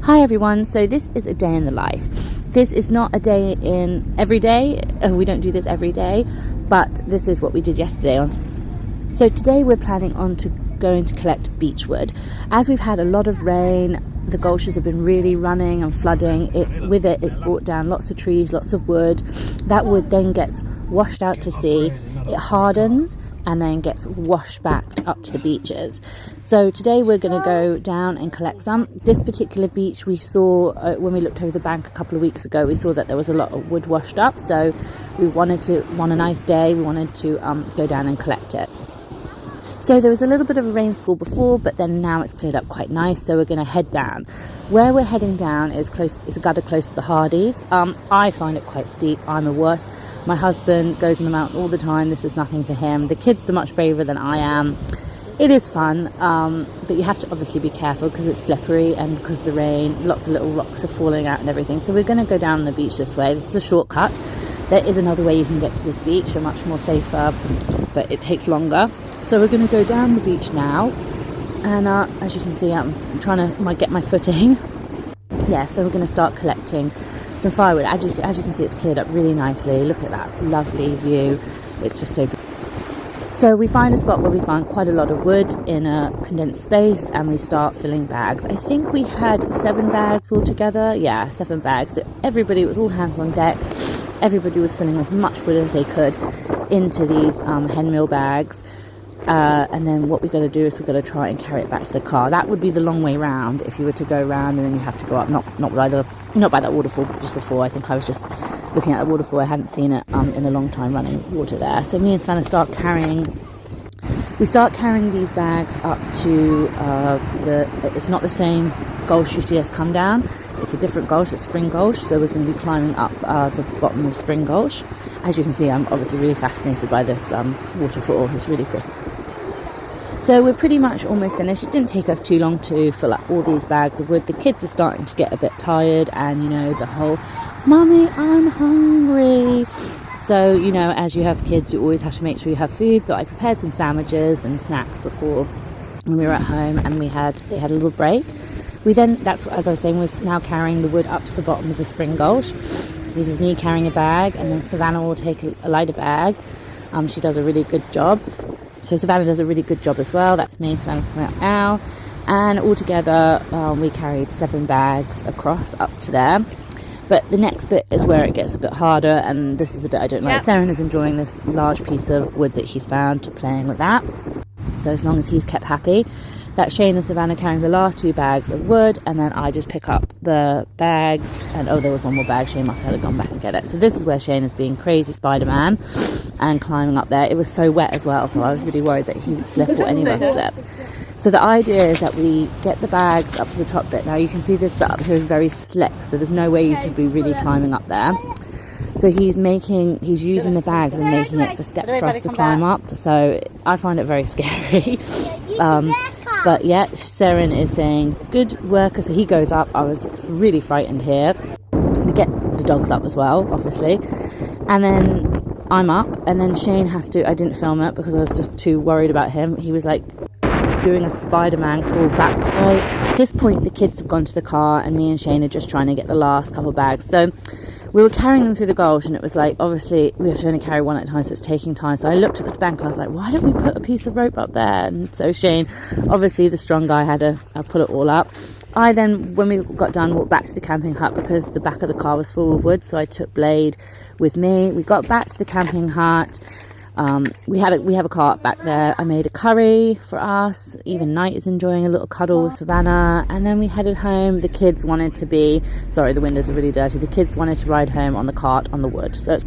Hi everyone, so this is a day in the life. This is not a day in every day, we don't do this every day, but this is what we did yesterday. So today we're planning on going to collect beechwood. As we've had a lot of rain, the gulches have been really running and flooding. It's brought down lots of trees, lots of wood. That wood then gets washed out to sea, it hardens and then gets washed back up to the beaches. So today we're going to go down and collect some. This particular beach we saw when we looked over the bank a couple of weeks ago, we saw that there was a lot of wood washed up, so we on a nice day, we wanted to go down and collect it. So there was a little bit of a rain squall before, but then now it's cleared up quite nice, so we're going to head down. Where we're heading down is a gutter close to the Hardys. I find it quite steep. I'm a wuss. My husband goes on the mountain all the time. This is nothing for him. The kids are much braver than I am. It is fun, but you have to obviously be careful because it's slippery and because of the rain, lots of little rocks are falling out and everything. So we're going to go down the beach this way. This is a shortcut. There is another way you can get to this beach, a much more safer, but it takes longer. So we're going to go down the beach now, and as you can see, I'm trying to get my footing. Yeah, so we're going to start collecting some firewood. As you can see, it's cleared up really nicely. Look at that lovely view. It's just so beautiful. So we find a spot where we found quite a lot of wood in a condensed space, and we start filling bags. I think we had 7 bags altogether. Yeah, 7 bags. So everybody, it was all hands on deck. Everybody was filling as much wood as they could into these hen meal bags. And then what we've got to do is we've got to try and carry it back to the car. That would be the long way round if you were to go round and then you have to go up, not by that waterfall, but just before. I think I was just looking at the waterfall. I hadn't seen it in a long time, running water there. So me and Savannah start carrying these bags up to it's not the same gulch you see us come down. It's a different gulch, it's Spring Gulch, so we're going to be climbing up the bottom of Spring Gulch. As you can see, I'm obviously really fascinated by this waterfall. It's really pretty. So we're pretty much almost finished. It didn't take us too long to fill up all these bags of wood. The kids are starting to get a bit tired, and the whole, "Mummy, I'm hungry." So, as you have kids, you always have to make sure you have food. So I prepared some sandwiches and snacks before when we were at home, and they had a little break. We then, as I was saying, was now carrying the wood up to the bottom of the Spring Gulch. So this is me carrying a bag, and then Savannah will take a lighter bag. She does a really good job. So Savannah does a really good job as well. That's me. Savannah's coming out now. And altogether, we carried 7 bags across up to there. But the next bit is where it gets a bit harder, and this is the bit I don't like. Saren is enjoying this large piece of wood that he's found, playing with that. So as long as he's kept happy. That's Shane and Savannah carrying the last 2 bags of wood, and then I just pick up the bags, and there was one more bag. Shane must have gone back and get it. So this is where Shane is being crazy Spider-Man and climbing up there. It was so wet as well, so I was really worried that he would slip or any of us slip. So the idea is that we get the bags up to the top bit. Now you can see this bit up here is very slick, so there's no way you could be really climbing up there. So he's using the bags and making it for steps for us to climb up. So I find it very scary. But yeah, Saren is saying, good worker. So he goes up. I was really frightened here. We get the dogs up as well, obviously. And then I'm up. And then Shane I didn't film it because I was just too worried about him. He was doing a Spider-Man crawl back. Right. At this point, the kids have gone to the car, and me and Shane are just trying to get the last couple of bags. So we were carrying them through the gulch, and it was obviously we have to only carry one at a time, so it's taking time. So I looked at the bank and I was like, why don't we put a piece of rope up there? And so Shane, obviously the strong guy, had to pull it all up. I then, when we got done, walked back to the camping hut because the back of the car was full of wood, so I took Blade with me. We got back to the camping hut. We have a cart back there. I made a curry for us. Even Knight is enjoying a little cuddle with Savannah. And then we headed home. The kids wanted to the windows are really dirty. The kids wanted to ride home on the cart on the wood. So it's